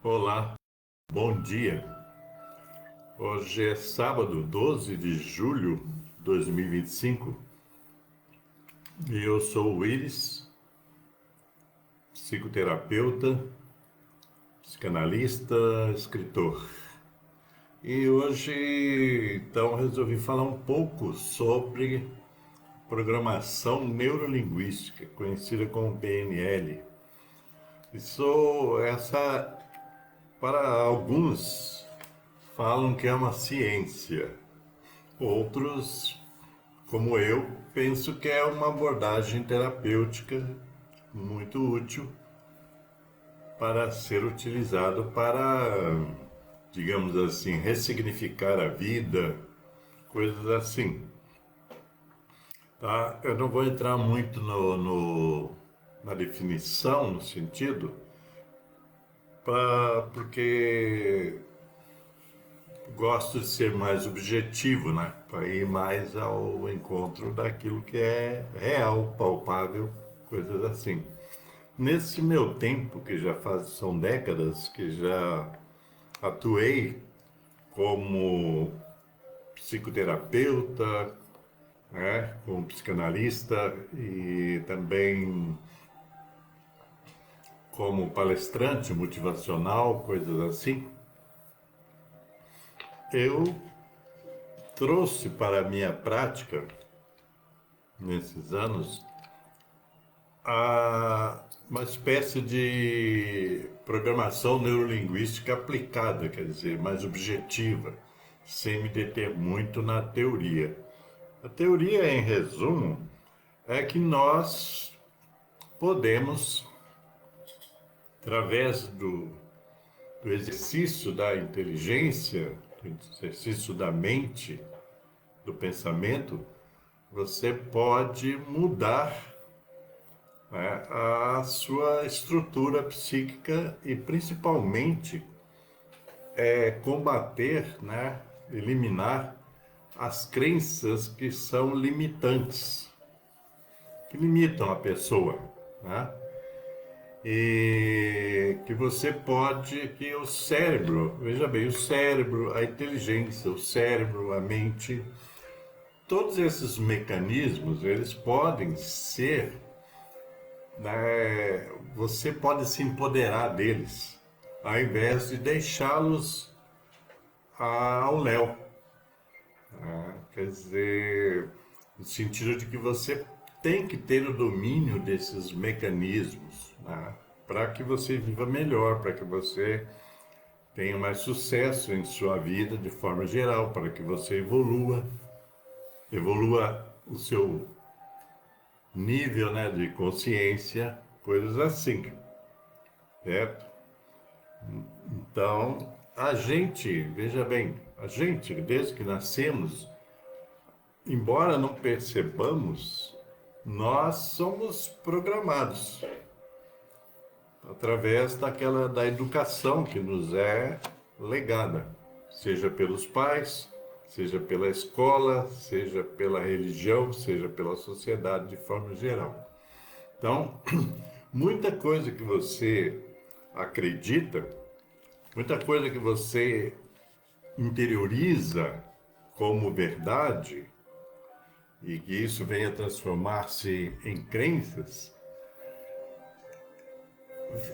Olá, bom dia. Hoje é sábado, 12 de julho de 2025 e eu sou o Iris, psicoterapeuta, psicanalista, escritor. E hoje, então, resolvi falar um pouco sobre programação neurolinguística, conhecida como PNL. Essa, para alguns, falam que é uma ciência. Outros, como eu, penso que é uma abordagem terapêutica muito útil para ser utilizado para, digamos assim, ressignificar a vida, coisas assim. Tá? Eu não vou entrar muito na definição, no sentido, porque gosto de ser mais objetivo, né? Para ir mais ao encontro daquilo que é real, palpável, coisas assim. Nesse meu tempo, que são décadas que já atuei como psicoterapeuta, né, como psicanalista e também como palestrante motivacional, coisas assim, eu trouxe para a minha prática, nesses anos, uma espécie de programação neurolinguística aplicada, quer dizer, mais objetiva, sem me deter muito na teoria. A teoria, em resumo, é que nós podemos, através do exercício da inteligência, do exercício da mente, do pensamento, você pode mudar, né, a sua estrutura psíquica e principalmente combater, né, eliminar as crenças que são limitantes, que limitam a pessoa, né? E que você pode, que o cérebro, veja bem, o cérebro, a inteligência, o cérebro, a mente, todos esses mecanismos, eles podem ser, né, você pode se empoderar deles, ao invés de deixá-los ao léu. Quer dizer, no sentido de que você tem que ter o domínio desses mecanismos, né, para que você viva melhor, para que você tenha mais sucesso em sua vida de forma geral, para que você evolua o seu nível, né, de consciência, coisas assim, certo? Então, a gente, veja bem, a gente, desde que nascemos, embora não percebamos, nós somos programados através da educação que nos é legada, seja pelos pais, seja pela escola, seja pela religião, seja pela sociedade de forma geral. Então, muita coisa que você acredita, muita coisa que você interioriza como verdade e que isso venha transformar-se em crenças,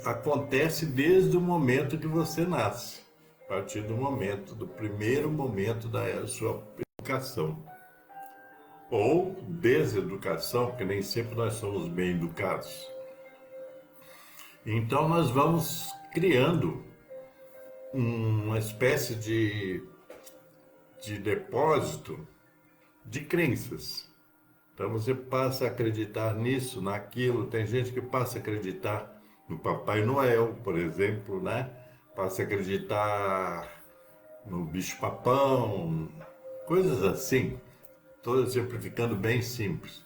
acontece desde o momento que você nasce, a partir do momento, do primeiro momento da sua educação. Ou deseducação, porque nem sempre nós somos bem educados. Então nós vamos criando uma espécie de depósito de crenças. Então você passa a acreditar nisso, naquilo. Tem gente que passa a acreditar no Papai Noel, por exemplo, né? Passa a acreditar no bicho-papão, coisas assim. Estou exemplificando bem simples.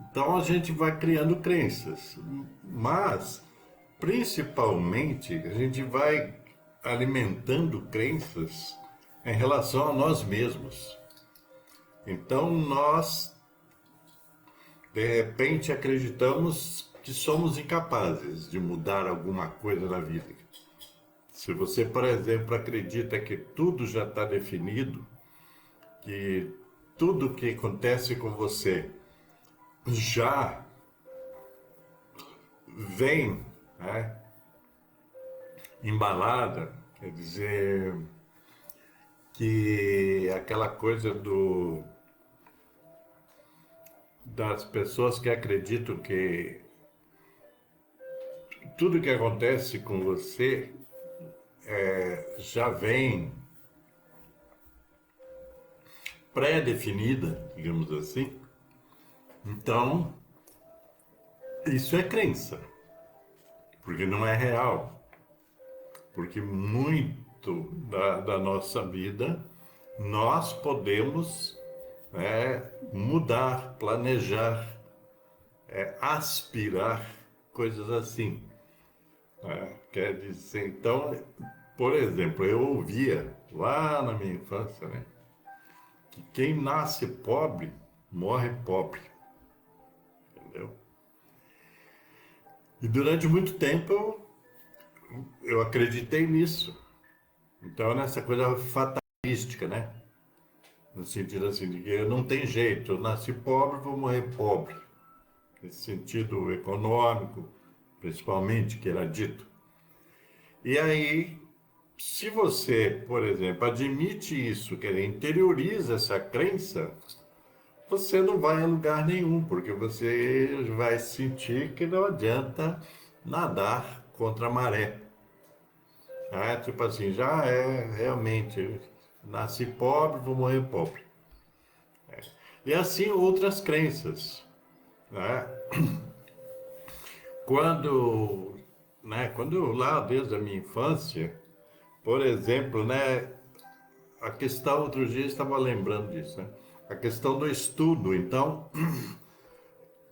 Então a gente vai criando crenças, mas principalmente a gente vai alimentando crenças em relação a nós mesmos. Então nós de repente acreditamos que somos incapazes de mudar alguma coisa na vida. Se você, por exemplo, acredita que tudo já está definido, que tudo que acontece com você já vem, né, embalada, quer dizer, que aquela coisa das pessoas que acreditam que tudo que acontece com você já vem pré-definida, digamos assim. Então, isso é crença, porque não é real. Porque muito da nossa vida nós podemos mudar, planejar, aspirar, coisas assim. Quer dizer, então, por exemplo, eu ouvia lá na minha infância, né, que quem nasce pobre morre pobre, entendeu? E durante muito tempo eu acreditei nisso. Então, nessa coisa fatalística, né? No sentido assim, de que não tem jeito, eu nasci pobre, vou morrer pobre. Nesse sentido econômico, principalmente, que era dito. E aí, se você, por exemplo, admite isso, quer dizer, interioriza essa crença, você não vai a lugar nenhum, porque você vai sentir que não adianta nadar contra a maré. Tipo assim, já é realmente, nasci pobre, vou morrer pobre. E assim outras crenças, né? Quando, quando lá desde a minha infância, por exemplo, né, a questão, outro dia eu estava lembrando disso, né? A questão do estudo, então,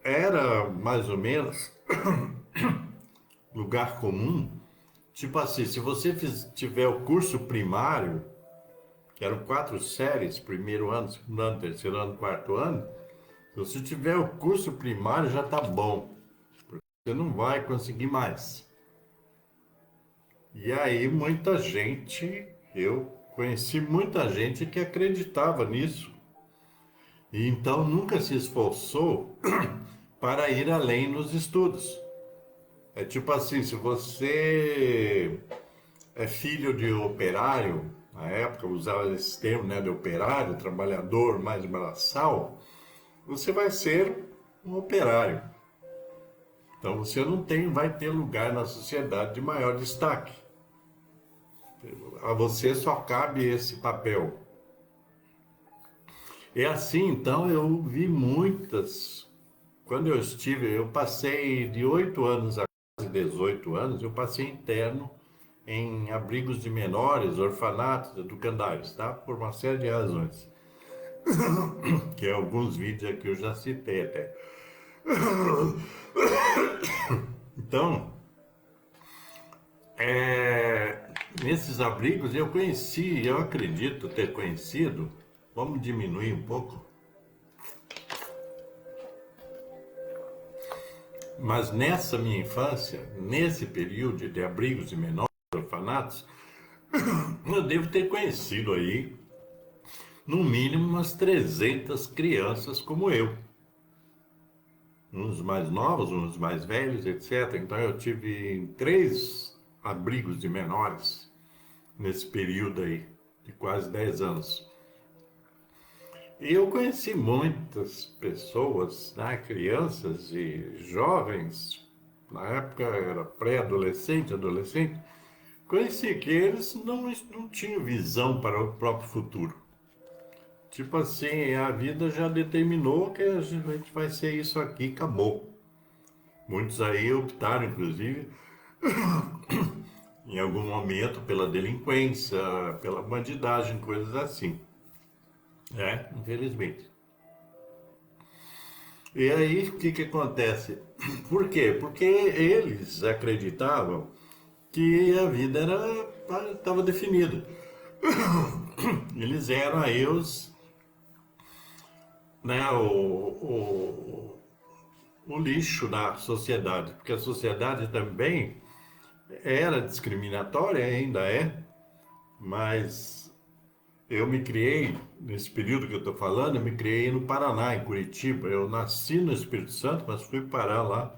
era mais ou menos lugar comum, tipo assim, se você tiver o curso primário, que eram 4 séries, primeiro ano, segundo ano, terceiro ano, quarto ano, se você tiver o curso primário já tá bom, você não vai conseguir mais. E aí muita gente, eu conheci muita gente que acreditava nisso. E então nunca se esforçou para ir além nos estudos. É tipo assim, se você é filho de operário, na época usava esse termo, né, de operário, trabalhador mais braçal, você vai ser um operário. Então você não tem, vai ter lugar na sociedade de maior destaque. A você só cabe esse papel. É assim, então eu vi muitas. Quando eu passei de 8 anos a quase 18 anos, eu passei interno em abrigos de menores, orfanatos, educandários, tá? Por uma série de razões, que alguns vídeos aqui eu já citei até. Então, nesses abrigos eu conheci, eu acredito ter conhecido, vamos diminuir um pouco, mas nessa minha infância, nesse período de abrigos de menores, orfanatos, eu devo ter conhecido aí, no mínimo, umas 300 crianças como eu. Uns mais novos, uns mais velhos, etc. Então eu tive 3 abrigos de menores nesse período aí, de quase 10 anos. E eu conheci muitas pessoas, né, crianças e jovens, na época era pré-adolescente, adolescente, conheci que eles não tinham visão para o próprio futuro. Tipo assim, a vida já determinou que a gente vai ser isso aqui, acabou. Muitos aí optaram, inclusive, em algum momento pela delinquência, pela bandidagem, coisas assim. Infelizmente. E aí, o que que acontece? Por quê? Porque eles acreditavam que a vida estava definida. Eles eram aí o lixo da sociedade, porque a sociedade também era discriminatória, ainda é, mas eu me criei, nesse período que eu estou falando, eu me criei no Paraná, em Curitiba. Eu nasci no Espírito Santo, mas fui parar lá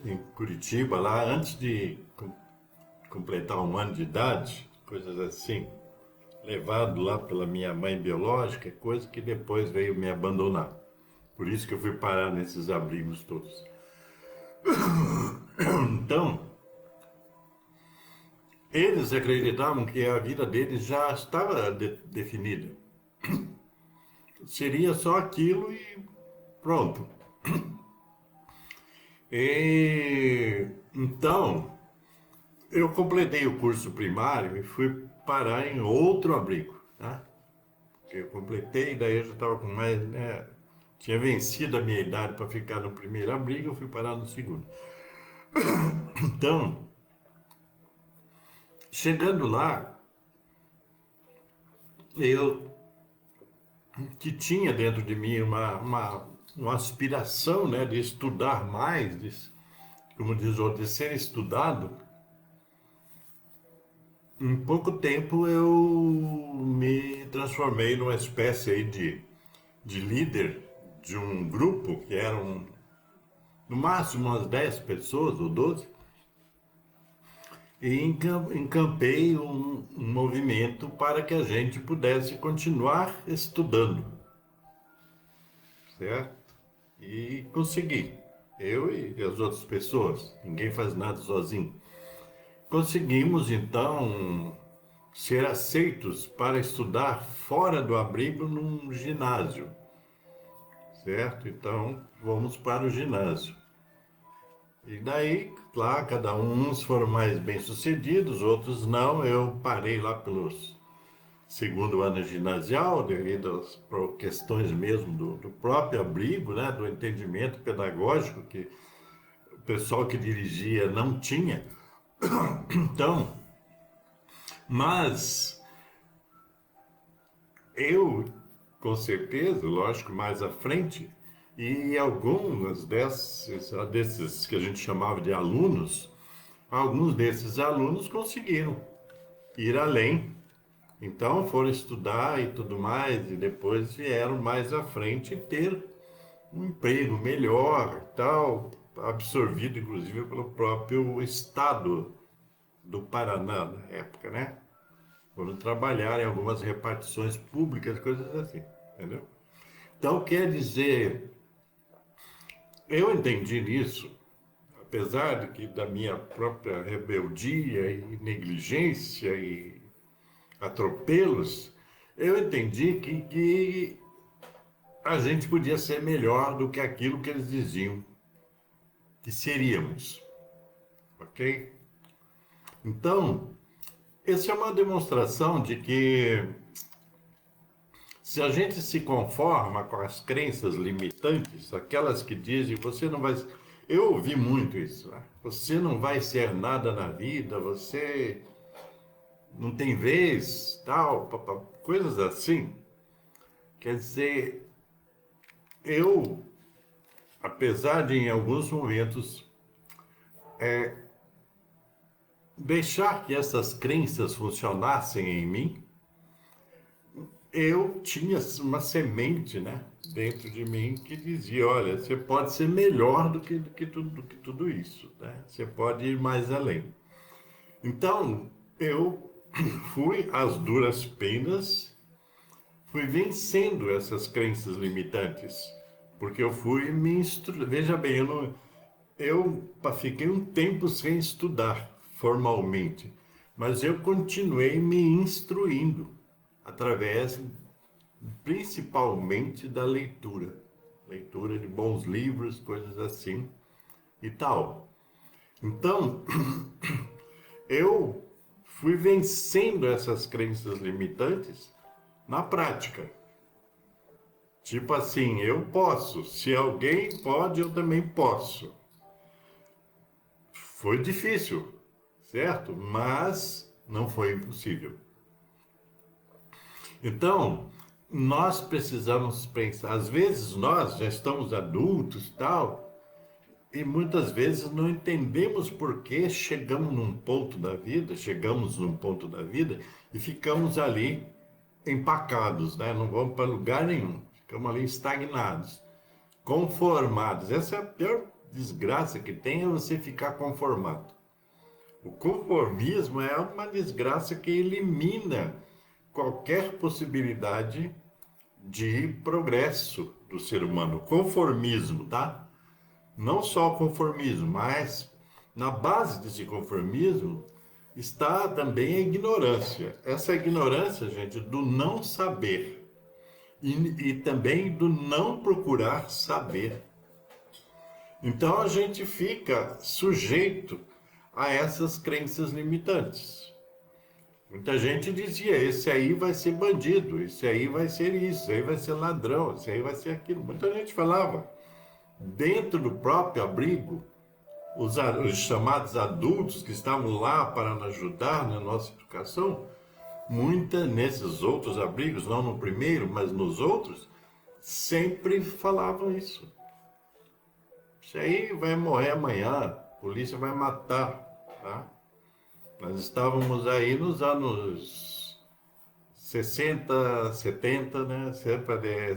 em Curitiba, lá antes de completar 1 ano de idade, coisas assim. Levado lá pela minha mãe biológica, coisa que depois veio me abandonar. Por isso que eu fui parar nesses abrigos todos. Então, eles acreditavam que a vida deles já estava definida. Seria só aquilo e pronto. E então, eu completei o curso primário e fui parar em outro abrigo, tá? Eu completei, daí eu já estava com mais, né? Tinha vencido a minha idade para ficar no primeiro abrigo, eu fui parar no segundo. Então, chegando lá, eu que tinha dentro de mim uma aspiração, né, de estudar mais, como diz o outro, de ser estudado. Em pouco tempo eu me transformei numa espécie aí de líder de um grupo que eram no máximo umas 10 pessoas ou 12, e encampei um movimento para que a gente pudesse continuar estudando, certo? E consegui. Eu e as outras pessoas, ninguém faz nada sozinho. Conseguimos então ser aceitos para estudar fora do abrigo num ginásio, certo? Então vamos para o ginásio. E daí, lá, cada uns foram mais bem-sucedidos, outros não. Eu parei lá pelos segundo ano ginasial, devido às questões mesmo do próprio abrigo, né, do entendimento pedagógico que o pessoal que dirigia não tinha. Então, mas eu, com certeza, lógico, mais à frente, e algumas desses que a gente chamava de alunos, alguns desses alunos conseguiram ir além. Então foram estudar e tudo mais, e depois vieram mais à frente ter um emprego melhor, tal, absorvido inclusive pelo próprio Estado do Paraná na época, né? Foram trabalhar em algumas repartições públicas, coisas assim, entendeu? Então quer dizer, eu entendi nisso, apesar de que da minha própria rebeldia e negligência e atropelos, eu entendi que a gente podia ser melhor do que aquilo que eles diziam que seríamos, ok? Então, essa é uma demonstração de que se a gente se conforma com as crenças limitantes, aquelas que dizem você não vai. Eu ouvi muito isso, né? Você não vai ser nada na vida, você não tem vez, tal, coisas assim. Quer dizer, eu, apesar de em alguns momentos deixar que essas crenças funcionassem em mim, eu tinha uma semente, né, dentro de mim que dizia, olha, você pode ser melhor do que tudo isso, né? Você pode ir mais além. Então, eu fui às duras penas, fui vencendo essas crenças limitantes, porque eu fui me instruir. Veja bem, fiquei um tempo sem estudar formalmente, mas eu continuei me instruindo através principalmente da leitura. Leitura de bons livros, coisas assim e tal. Então, eu fui vencendo essas crenças limitantes na prática. Tipo assim, eu posso. Se alguém pode, eu também posso. Foi difícil, certo? Mas não foi impossível. Então, nós precisamos pensar. Às vezes nós já estamos adultos, tal, E muitas vezes não entendemos por que chegamos num ponto da vida e ficamos ali empacados, né? Não vamos para lugar nenhum. Ficamos ali estagnados, conformados. Essa é a pior desgraça que tem, é você ficar conformado. O conformismo é uma desgraça que elimina qualquer possibilidade de progresso do ser humano. Conformismo, tá? Não só o conformismo, mas na base desse conformismo está também a ignorância. Essa ignorância, gente, do não saber e também do não procurar saber. Então a gente fica sujeito a essas crenças limitantes. Muita gente dizia: esse aí vai ser bandido, esse aí vai ser isso, esse aí vai ser ladrão, esse aí vai ser aquilo. Muita gente falava. Dentro do próprio abrigo, os chamados adultos que estavam lá para nos ajudar na nossa educação, muita nesses outros abrigos, não no primeiro, mas nos outros, sempre falavam isso. Isso aí vai morrer amanhã, a polícia vai matar, tá? Nós estávamos aí nos anos 60, 70, né? Cerca de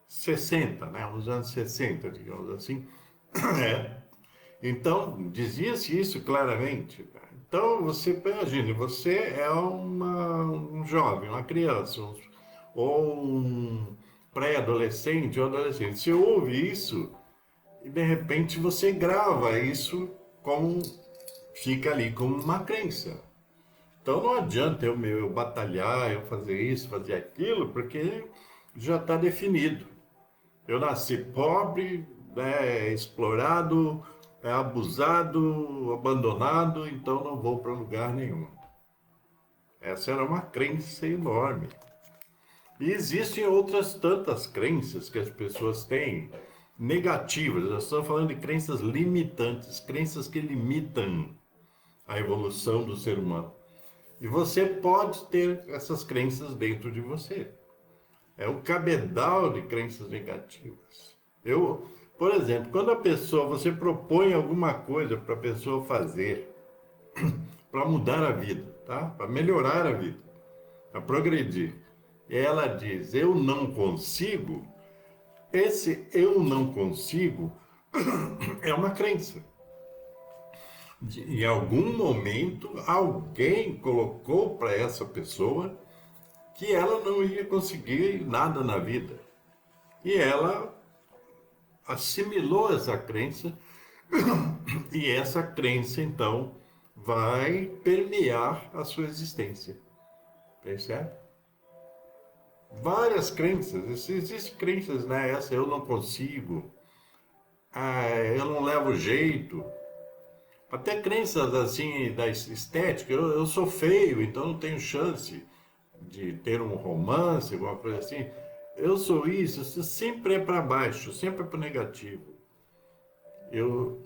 60, né? Nos anos 60, digamos assim. É. Então, dizia-se isso claramente. Então, você imagine, você é um jovem, uma criança, ou um pré-adolescente ou adolescente. Você ouve isso e, de repente, você grava isso como, fica ali como uma crença. Então, não adianta eu batalhar, eu fazer isso, fazer aquilo, porque já está definido. Eu nasci pobre, né, explorado, abusado, abandonado, então não vou para lugar nenhum. Essa era uma crença enorme. E existem outras tantas crenças que as pessoas têm, negativas. Nós estamos falando de crenças limitantes, crenças que limitam a evolução do ser humano. E você pode ter essas crenças dentro de você. É o cabedal de crenças negativas. Por exemplo, quando você propõe alguma coisa para a pessoa fazer, para mudar a vida, tá? Para melhorar a vida, para progredir, e ela diz, eu não consigo, esse eu não consigo é uma crença. Em algum momento, alguém colocou para essa pessoa que ela não ia conseguir nada na vida. E ela assimilou essa crença, e essa crença, então, vai permear a sua existência. Percebe? Várias crenças, existem crenças, né? Essa eu não consigo, eu não levo jeito. Até crenças assim da estética, eu sou feio, então não tenho chance de ter um romance, alguma coisa assim. Eu sou isso sempre é para baixo, sempre é para negativo. Eu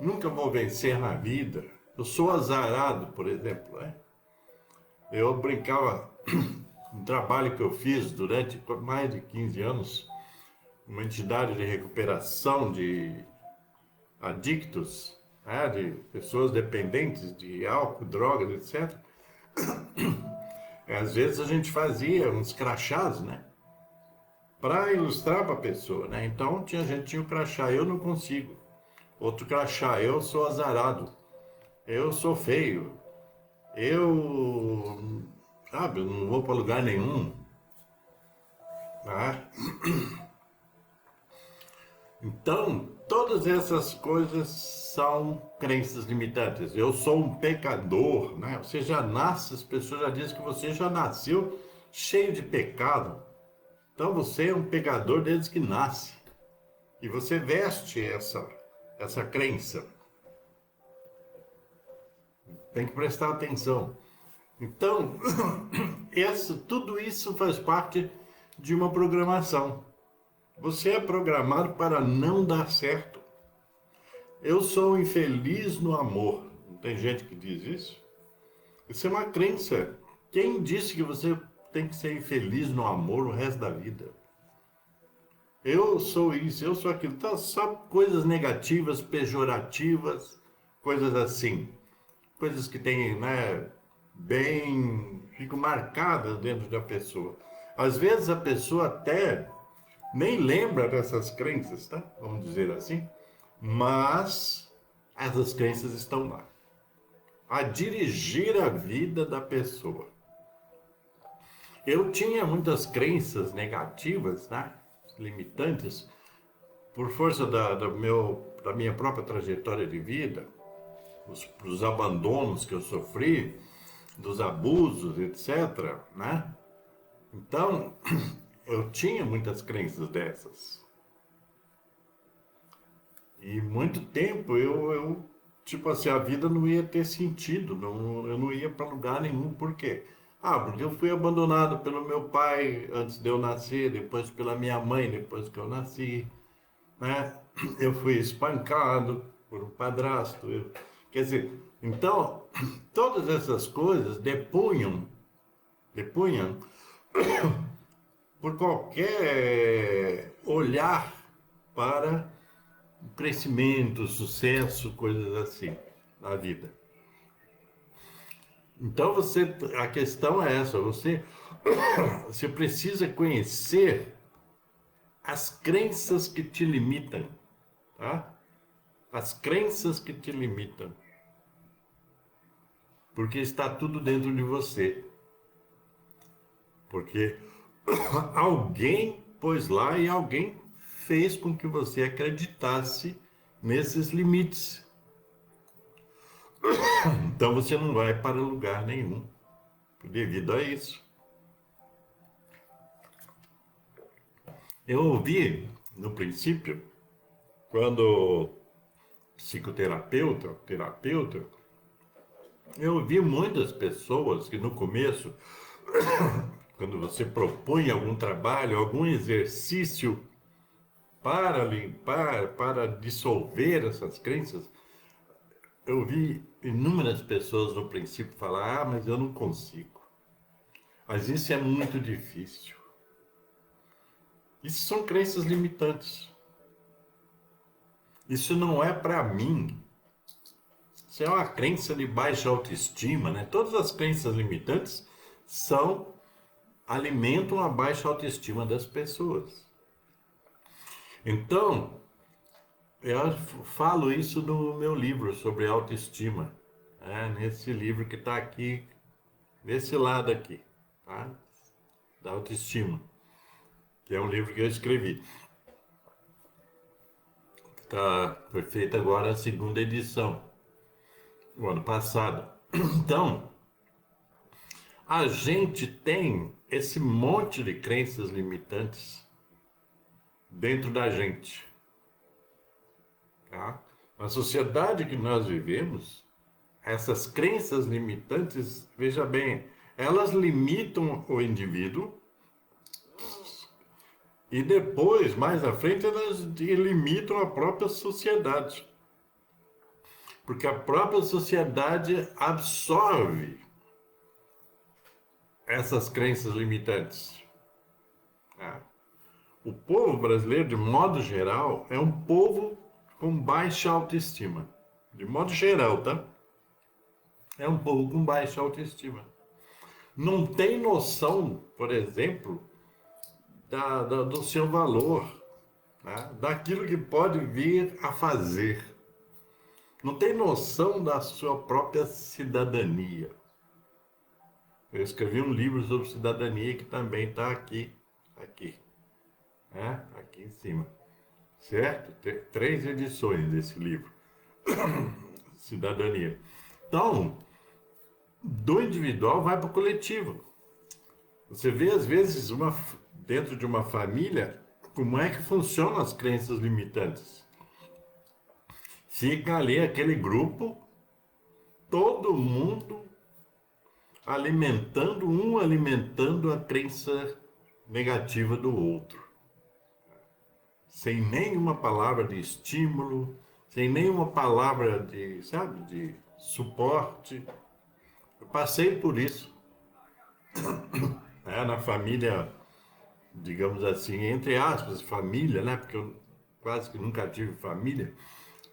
nunca vou vencer na vida. Eu sou azarado, por exemplo, né? Eu brincava, um trabalho que eu fiz durante mais de 15 anos, uma entidade de recuperação de adictos, né? De pessoas dependentes de álcool, drogas, etc. Às vezes a gente fazia uns crachás, né? Para ilustrar para a pessoa, né? Então a gente tinha o crachá, eu não consigo. Outro crachá, eu sou azarado. Eu sou feio. Eu, sabe, eu não vou para lugar nenhum. Né? Então, todas essas coisas são crenças limitantes. Eu sou um pecador, né? Você já nasce, as pessoas já dizem que você já nasceu cheio de pecado. Então você é um pecador desde que nasce. E você veste essa crença. Tem que prestar atenção. Então, tudo isso faz parte de uma programação. Você é programado para não dar certo. Eu sou infeliz no amor. Não tem gente que diz isso? Isso é uma crença. Quem disse que você tem que ser infeliz no amor o resto da vida? eu sou isso, eu sou aquilo. Então, só coisas negativas, pejorativas, coisas assim. Coisas que têm, né, bem, ficam marcadas dentro da pessoa. Às vezes a pessoa até nem lembra dessas crenças, tá? Vamos dizer assim, mas essas crenças estão lá, a dirigir a vida da pessoa. Eu tinha muitas crenças negativas, né? Limitantes, por força da minha própria trajetória de vida, os abandonos que eu sofri, dos abusos, etc., né? Então, eu tinha muitas crenças dessas. E muito tempo tipo assim, a vida não ia ter sentido, não, eu não ia para lugar nenhum. Por quê? Ah, porque eu fui abandonado pelo meu pai antes de eu nascer, depois pela minha mãe depois que eu nasci, né? Eu fui espancado por um padrasto. Quer dizer, então, todas essas coisas depunham por qualquer olhar para o crescimento, sucesso, coisas assim na vida. Então a questão é essa, você precisa conhecer as crenças que te limitam, tá? As crenças que te limitam, porque está tudo dentro de você, porque alguém pôs lá e alguém fez com que você acreditasse nesses limites. Então você não vai para lugar nenhum devido a isso. Eu ouvi, no princípio, quando terapeuta, eu ouvi muitas pessoas que no começo, quando você propõe algum trabalho, algum exercício para limpar, para dissolver essas crenças, eu vi inúmeras pessoas no princípio falar: ah, mas eu não consigo. Mas isso é muito difícil. Isso são crenças limitantes. Isso não é para mim. Isso é uma crença de baixa autoestima, né? Todas as crenças limitantes alimentam a baixa autoestima das pessoas. Então, eu falo isso no meu livro sobre autoestima, né? Nesse livro que está aqui, desse lado aqui, tá? Da autoestima, que é um livro que eu escrevi. Foi feita agora a segunda edição, o ano passado. Então, a gente tem esse monte de crenças limitantes dentro da gente, tá? Na sociedade que nós vivemos, essas crenças limitantes, veja bem, elas limitam o indivíduo e depois, mais à frente, elas limitam a própria sociedade. Porque a própria sociedade absorve essas crenças limitantes, tá? O povo brasileiro, de modo geral, é um povo com baixa autoestima. De modo geral, tá? É um povo com baixa autoestima. Não tem noção, por exemplo, do seu valor, né? Daquilo que pode vir a fazer. Não tem noção da sua própria cidadania. Eu escrevi um livro sobre cidadania que também está aqui, né? Aqui em cima, certo? Tem 3 edições desse livro, cidadania. Então, do individual vai para o coletivo. Você vê, às vezes, dentro de uma família, como é que funcionam as crenças limitantes. Fica ali aquele grupo, todo mundo alimentando a crença negativa do outro. Sem nenhuma palavra de estímulo, sem nenhuma palavra de, sabe, de suporte. Eu passei por isso, né, na família digamos assim, entre aspas, família, né? Porque eu quase que nunca tive família,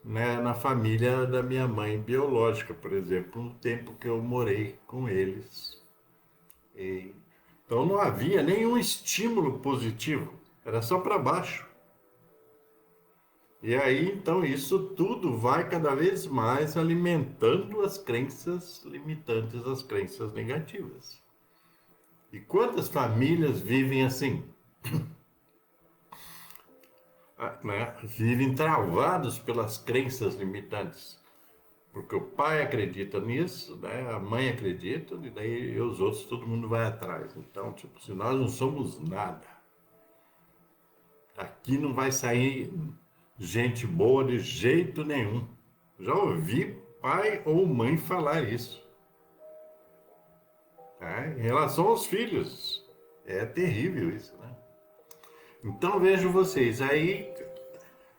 né? Na família da minha mãe biológica, por exemplo, um tempo que eu morei com eles. E, então não havia nenhum estímulo positivo, era só para baixo. E aí, então, isso tudo vai cada vez mais alimentando as crenças limitantes, as crenças negativas. E quantas famílias vivem assim? Né? Vivem travados pelas crenças limitantes. Porque o pai acredita nisso, né? A mãe acredita, e daí os outros, todo mundo vai atrás. Então, tipo, se nós não somos nada, aqui não vai sair gente boa de jeito nenhum. Já ouvi pai ou mãe falar isso. Tá? Em relação aos filhos. É terrível isso, né? Então vejo vocês. Aí,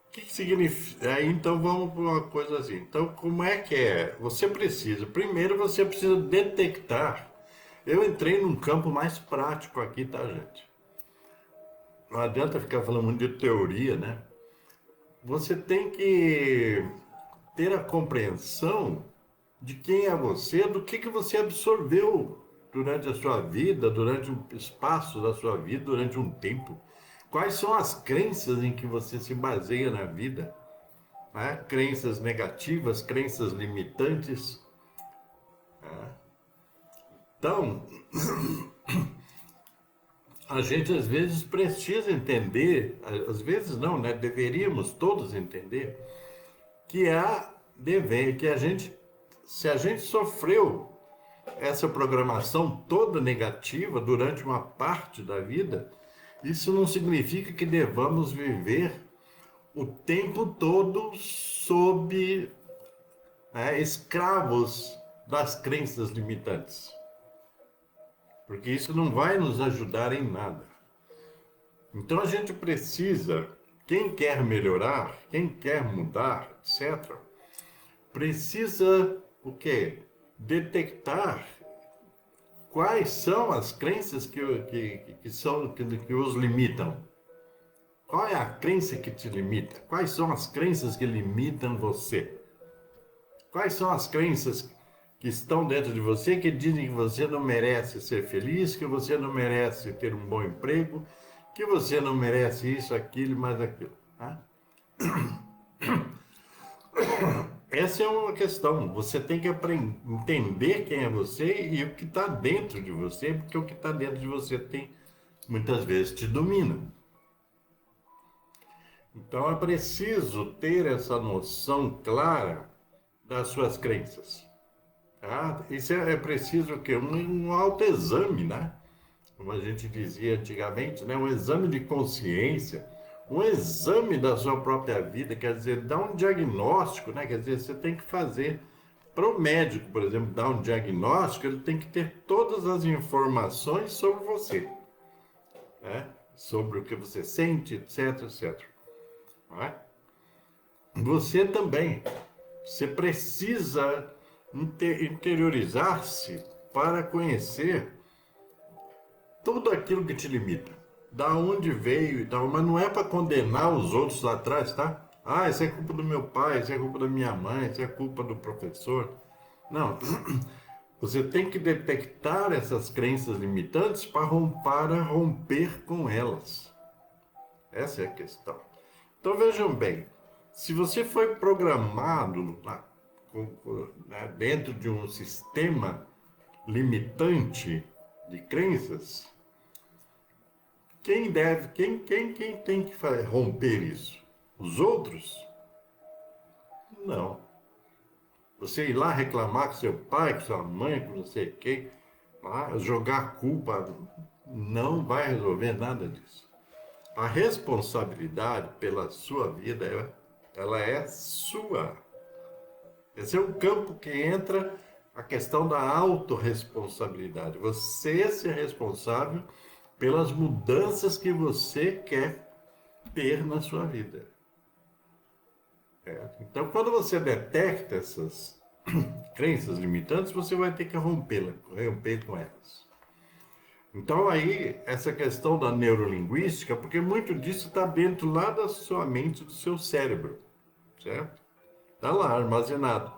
o que significa? Aí então vamos para uma coisa assim. Então, como é que é? Você precisa, primeiro você precisa detectar. Eu entrei num campo mais prático aqui, tá, gente? Não adianta ficar falando muito de teoria, né? Você tem que ter a compreensão de quem é você, do que você absorveu durante a sua vida, durante um espaço da sua vida, durante um tempo. Quais são as crenças em que você se baseia na vida? Né? Crenças negativas, crenças limitantes. Então, a gente às vezes precisa entender, às vezes não, né? Deveríamos todos entender que há dever, que a gente, se a gente sofreu essa programação toda negativa durante uma parte da vida, isso não significa que devamos viver o tempo todo sob, né, escravos das crenças limitantes. Porque isso não vai nos ajudar em nada. Então a gente precisa, quem quer melhorar, quem quer mudar, etc., precisa o quê? Detectar quais são as crenças que os limitam. Qual é a crença que te limita? Quais são as crenças que limitam você? Quais são as crenças que estão dentro de você que dizem que você não merece ser feliz, que você não merece ter um bom emprego, que você não merece isso, aquilo, mais aquilo? Tá? Essa é uma questão. Você tem que entender quem é você e o que está dentro de você, porque o que está dentro de você tem muitas vezes te domina. Então é preciso ter essa noção clara das suas crenças. Tá? Isso é preciso que um autoexame, né? Como a gente dizia antigamente, né? Um exame de consciência, um exame da sua própria vida, quer dizer, dar um diagnóstico, né? Quer dizer, você tem que fazer para o médico, por exemplo, dar um diagnóstico, ele tem que ter todas as informações sobre você, né? Sobre o que você sente, etc, etc. Não é? Você também. Você precisa interiorizar-se para conhecer tudo aquilo que te limita. Da onde veio e tal, mas não é para condenar os outros lá atrás, tá? Ah, isso é culpa do meu pai, isso é culpa da minha mãe, isso é culpa do professor. Não. Você tem que detectar essas crenças limitantes para romper com elas. Essa é a questão. Então vejam bem, se você foi programado né, dentro de um sistema limitante de crenças, quem tem que romper isso? Os outros? Não. Você ir lá reclamar com seu pai, com sua mãe, com não sei quem, lá, jogar culpa, não vai resolver nada disso. A responsabilidade pela sua vida, ela é sua. Esse é um campo que entra a questão da autorresponsabilidade. Você ser responsável pelas mudanças que você quer ter na sua vida. Então, quando você detecta essas crenças limitantes, você vai ter que romper com elas. Então aí, essa questão da neurolinguística, porque muito disso está dentro lá da sua mente, do seu cérebro, certo? Está lá armazenado.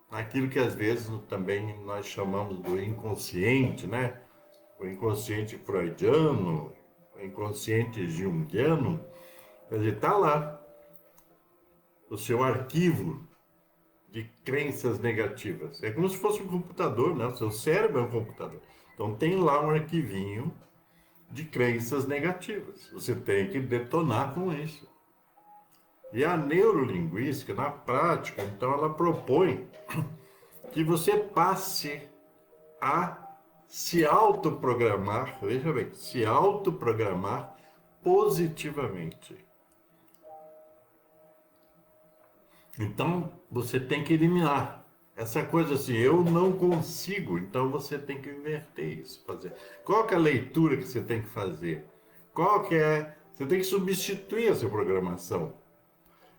Aquilo que às vezes também nós chamamos do inconsciente, né? O inconsciente freudiano, o inconsciente junguiano, quer dizer, está lá o seu arquivo de crenças negativas. É como se fosse um computador, né? O seu cérebro é um computador. Então tem lá um arquivinho de crenças negativas. Você tem que detonar com isso. E a neurolinguística, na prática, então, ela propõe que você passe a se autoprogramar, veja bem, se autoprogramar positivamente. Então, você tem que eliminar essa coisa assim, eu não consigo, então você tem que inverter isso, fazer. Qual que é a leitura que você tem que fazer? Qual que é? Você tem que substituir essa programação.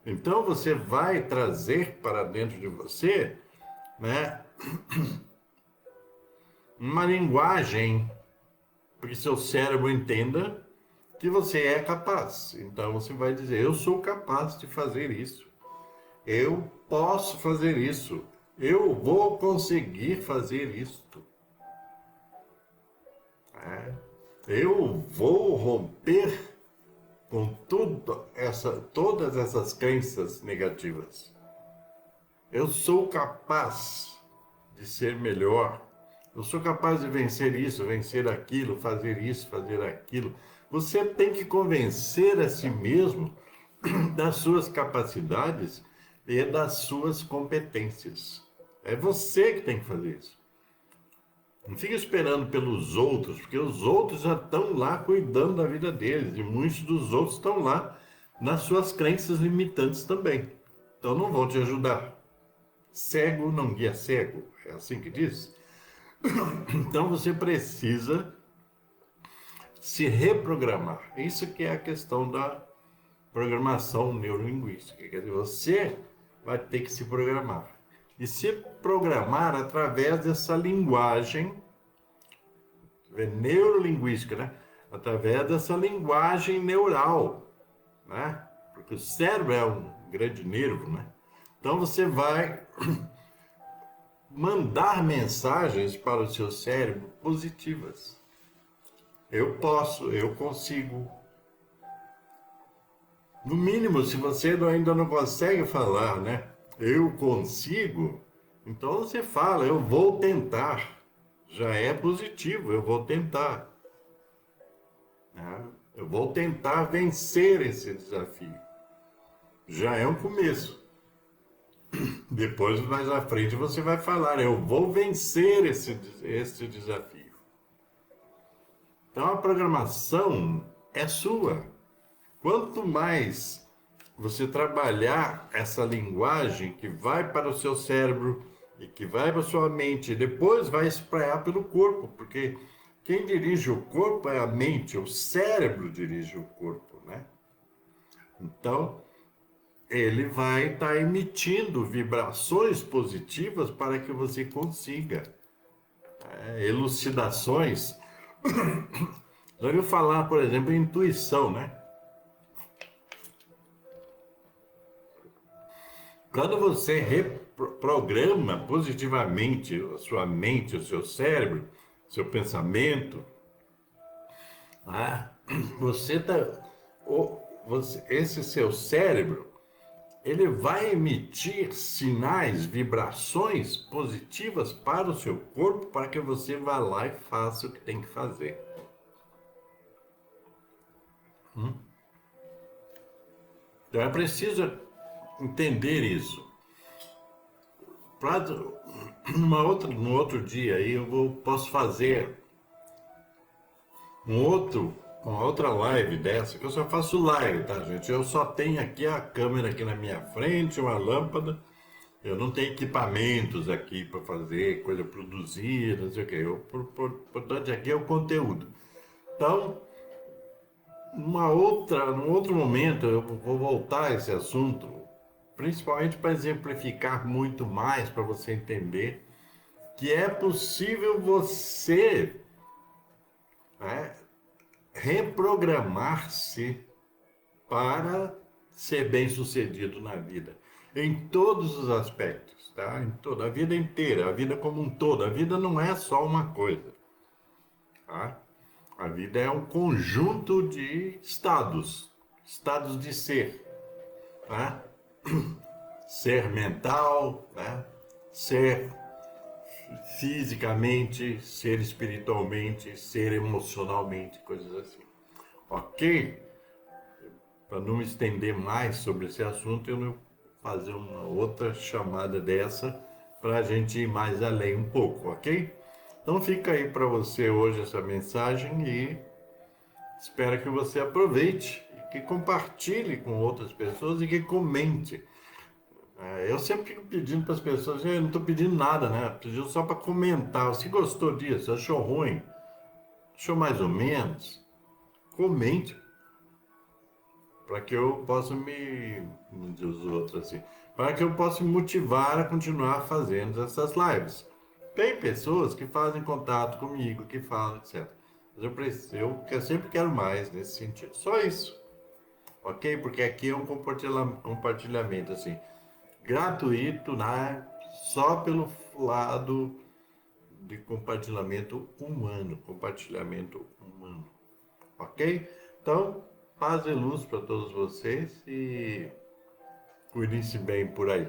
Então você vai trazer para dentro de você, né, uma linguagem para que seu cérebro entenda que você é capaz. Então você vai dizer, eu sou capaz de fazer isso. Eu posso fazer isso. Eu vou conseguir fazer isto. É. Eu vou romper com todas essas crenças negativas. Eu sou capaz de ser melhor. Eu sou capaz de vencer isso, vencer aquilo, fazer isso, fazer aquilo. Você tem que convencer a si mesmo das suas capacidades e das suas competências. É você que tem que fazer isso. Não fica esperando pelos outros, porque os outros já estão lá cuidando da vida deles, e muitos dos outros estão lá nas suas crenças limitantes também. Então não vão te ajudar. Cego não guia cego, é assim que diz? Então você precisa se reprogramar. Isso que é a questão da programação neurolinguística. Quer dizer, você vai ter que se programar. E se programar através dessa linguagem neurolinguística, né? Através dessa linguagem neural, né? Porque o cérebro é um grande nervo, né? Então você vai mandar mensagens para o seu cérebro positivas. Eu posso, eu consigo. No mínimo, se você ainda não consegue falar, né? Eu consigo, então você fala, eu vou tentar. Já é positivo, eu vou tentar. Né? Eu vou tentar vencer esse desafio. Já é um começo. Depois, mais à frente, você vai falar, eu vou vencer esse desafio. Então, a programação é sua. Quanto mais você trabalhar essa linguagem que vai para o seu cérebro e que vai para a sua mente, e depois vai espalhar pelo corpo, porque quem dirige o corpo é a mente, o cérebro dirige o corpo, né? Então, ele vai estar emitindo vibrações positivas para que você consiga elucidações. Já ouviu falar, por exemplo, em intuição, né? Quando você reprograma positivamente a sua mente, o seu cérebro, seu pensamento, ah, você tá, esse seu cérebro, ele vai emitir sinais, vibrações positivas para o seu corpo, para que você vá lá e faça o que tem que fazer. Então é preciso entender isso. No outro dia aí posso fazer uma outra live dessa, que eu só faço live, tá, gente? Eu só tenho aqui a câmera aqui na minha frente, uma lâmpada. Eu não tenho equipamentos aqui para fazer coisa produzida, não sei o quê. O importante aqui é o conteúdo. Então, num outro momento, eu vou voltar a esse assunto, principalmente para exemplificar muito mais, para você entender que é possível você né? Reprogramar-se para ser bem-sucedido na vida, em todos os aspectos, tá? Em toda a vida inteira, a vida como um todo. A vida não é só uma coisa, tá? A vida é um conjunto de estados, estados de ser, tá? Ser mental, né? Ser fisicamente, ser espiritualmente, ser emocionalmente, coisas assim. Ok? Para não me estender mais sobre esse assunto, eu vou fazer uma outra chamada dessa para a gente ir mais além um pouco, ok? Então fica aí para você hoje essa mensagem e espero que você aproveite, que compartilhe com outras pessoas e que comente. Eu sempre fico pedindo para as pessoas, eu não estou pedindo nada, né? Pedindo só para comentar. Você gostou disso? Achou ruim? Achou mais ou menos? Comente para que eu possa me diz os outros assim, para que eu possa me motivar a continuar fazendo essas lives. Tem pessoas que fazem contato comigo, que falam, etc. Mas eu sempre quero mais nesse sentido. Só isso, ok? Porque aqui é um compartilhamento assim, gratuito, né? Só pelo lado de compartilhamento humano, ok? Então, paz e luz para todos vocês e cuidem-se bem por aí.